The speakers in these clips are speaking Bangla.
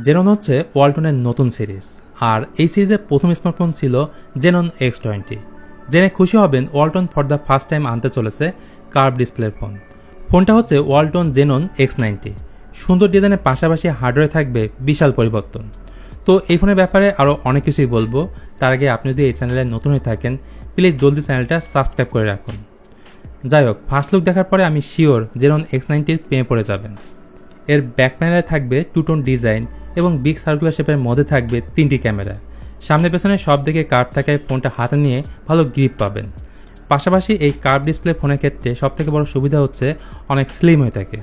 জেনন হচ্ছে ওয়ালটনের নতুন সিরিজ, আর এই সিরিজের প্রথম স্মার্টফোন ছিল জেনন X20। জেনে খুশি হবেন Walton for the first time আনতে চলেছে কার্ভ ডিসপ্লের ফোন। ফোনটা হচ্ছে ওয়ালটন জেনন X90। সুন্দর ডিজাইনের পাশাপাশি হার্ডওয়্যারে থাকবে বিশাল পরিবর্তন। তো এই ফোনের ব্যাপারে আরও অনেক কিছুই বলবো। তার আগে আপনি যদি এই চ্যানেলে নতুন হয়ে থাকেন প্লিজ জলদি চ্যানেলটা সাবস্ক্রাইব করে রাখুন। যাই হোক, ফার্স্ট লুক দেখার পরে আমি শিওর জেনন X90-র প্রেমে পড়ে যাবেন। এর ব্যাক প্যানেলে থাকবে টু-টোন ডিজাইন এবং বিগ সার্কুলার শেপের মধ্যে থাকবে 3টি ক্যামেরা। সামনে পেছনে সব দিকে কার্ভ থাকায় ফোনটা হাতে নিয়ে ভালো গ্রিপ পাবেন। পাশাপাশি এই কার্ভ ডিসপ্লে ফোনের ক্ষেত্রে সবথেকে বড় সুবিধা হচ্ছে অনেক স্লিম হয়ে থাকে,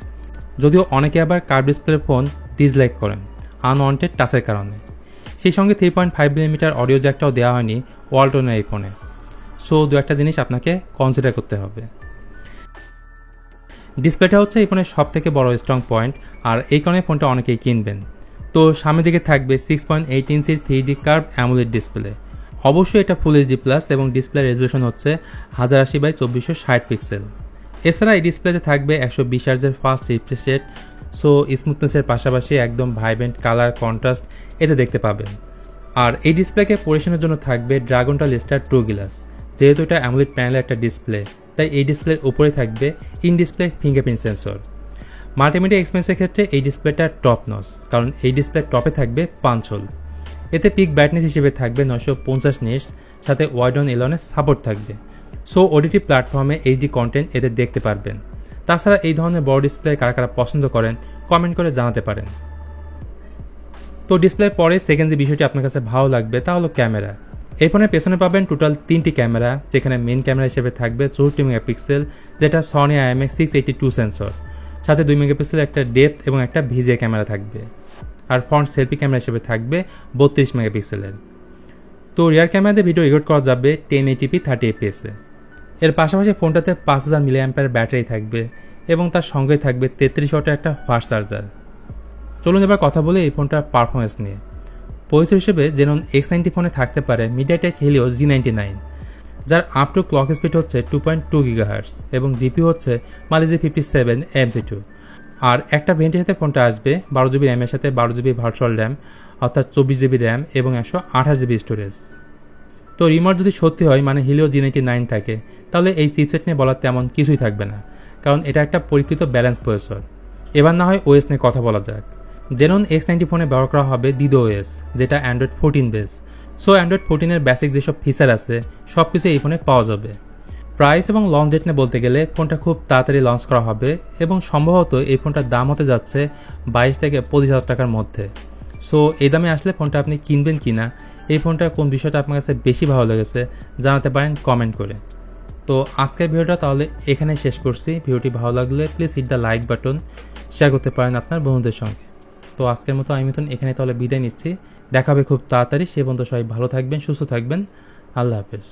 যদিও অনেকে আবার কার্ভ ডিসপ্লে ফোন ডিসলাইক করেন আনওয়ান্টেড টাচের কারণে। সেই সঙ্গে 3.5mm অডিও জ্যাকটাও দেওয়া হয়নি ওয়ালটনের এই ফোনে। সো দু একটা জিনিস আপনাকে কনসিডার করতে হবে। ডিসপ্লেটা হচ্ছে এই ফোনের সব থেকে বড় স্ট্রং পয়েন্ট, আর এই কারণে ফোনটা অনেকেই কিনবেন। তো সামনের দিকে থাকবে 6.8 ইঞ্চির 3D কার্ভ অ্যামোলেড ডিসপ্লে। অবশ্যই এটা ফুল HD প্লাস এবং ডিসপ্লে রেজলিউশন হচ্ছে 1080x2460 পিক্সেল। এছাড়া এই ডিসপ্লেতে থাকবে 120 হার্জের ফাস্ট রিফ্রেশ রেট। সো স্মুথনেসের পাশাপাশি একদম ভাইব্রেন্ট কালার কন্ট্রাস্ট এতে দেখতে পাবেন। আর এই ডিসপ্লেকে পরিবেশনের জন্য থাকবে ড্রাগনটা লিস্টার ট্রু গ্লাস। যেহেতু এটা অ্যামোলেড প্যানেলের একটা ডিসপ্লে, তাই এই ডিসপ্লের উপরে থাকবে in display fingerprint sensor. Multimedia এক্সপেরিয়েন্সের ক্ষেত্রে এই ডিসপ্লেটা টপ নচ, কারণ এই ডিসপ্লের টপে থাকবে 5 হোল। এতে পিক ব্রাইটনেস হিসেবে থাকবে 950 নিটস, সাথে ওয়াইড অন এলনের সাপোর্ট থাকবে। সো ওটিটি প্ল্যাটফর্মে HD কন্টেন্ট এতে দেখতে পারবেন। তাছাড়া এই ধরনের বড় ডিসপ্লে কারা কারা পছন্দ করেন কমেন্ট করে জানাতে পারেন। তো ডিসপ্লের পরে সেকেন্ড যে বিষয়টি আপনার কাছে ভালো লাগবে তা হলো ক্যামেরা। এই ফোনের পেছনে পাবেন টোটাল 3টি ক্যামেরা, যেখানে মেন ক্যামেরা হিসেবে থাকবে 64 মেগাপিক্সেল, যেটা সনি IMX682 সেন্সর। সাথে 2 মেগাপিক্সেল একটা ডেপথ এবং একটা ভিজিএ ক্যামেরা থাকবে। আর ফ্রন্ট সেলফি ক্যামেরা হিসেবে থাকবে 32 মেগাপিক্সেলের। তো রিয়ার ক্যামেরাতে ভিডিও রেকর্ড করা যাবে 1080p 30fps-এ। এর পাশাপাশি ফোনটাতে 5000 mAh ব্যাটারি থাকবে এবং তার সঙ্গে থাকবে 33 ওয়াটের একটা ফাস্ট চার্জার। চলুন এবার কথা বলি এই ফোনটার পারফরমেন্স নিয়ে। পরিচয় হিসেবে জেনন X90 ফোনে থাকতে পারে মিডিয়াটেক হিলিও G99, যার আপ টু ক্লক স্পিড হচ্ছে 2.2 GHz এবং জিপিইউ হচ্ছে Mali G57 MC2। আর একটা ভেরিয়েন্টের সাথে ফোনটা আসবে 12GB র্যামের সাথে 12GB ভার্চুয়াল র্যাম, অর্থাৎ 24GB র্যাম এবং 128GB স্টোরেজ। তো রিমোট যদি সত্যি হয়, মানে হিলিও G99 থাকে, তাহলে এই চিপসেট নিয়ে বলার তেমন কিছুই থাকবে না, কারণ এটা একটা পরীক্ষিত ব্যালেন্স প্রসেসর। এবার না হয় ওএস নিয়ে কথা বলা যাক। জেনন X90 ফোনে ব্যবহার করা হবে দিদো OS, যেটা Android 14 বেস। সো Android 14-এর বেসিক যেসব ফিচার আছে সব কিছু এই ফোনে পাওয়া যাবে। প্রাইস এবং লঞ্চ ডেট নিয়ে বলতে গেলে ফোনটা খুব তাড়াতাড়ি লঞ্চ করা হবে এবং সম্ভবত এই ফোনটার দাম হতে যাচ্ছে 22 থেকে 25,000 টাকার মধ্যে। সো এই দামে আসলে ফোনটা আপনি কিনবেন কি না, এই ফোনটার কোন বিষয়টা আপনার কাছে বেশি ভালো লেগেছে জানাতে পারেন কমেন্ট করে। তো আজকের ভিডিওটা তাহলে এখানে শেষ করছি। ভিডিওটি ভালো লাগলে please hit the like button, share করতে পারেন আপনার বন্ধুদের সঙ্গে। তো আজকের মতো আমি এখানে তাহলে বিদায় নিচ্ছি। দেখা হবে খুব তাড়াতাড়ি। সে পর্যন্ত সবাই ভালো থাকবেন, সুস্থ থাকবেন। আল্লাহ হাফেজ।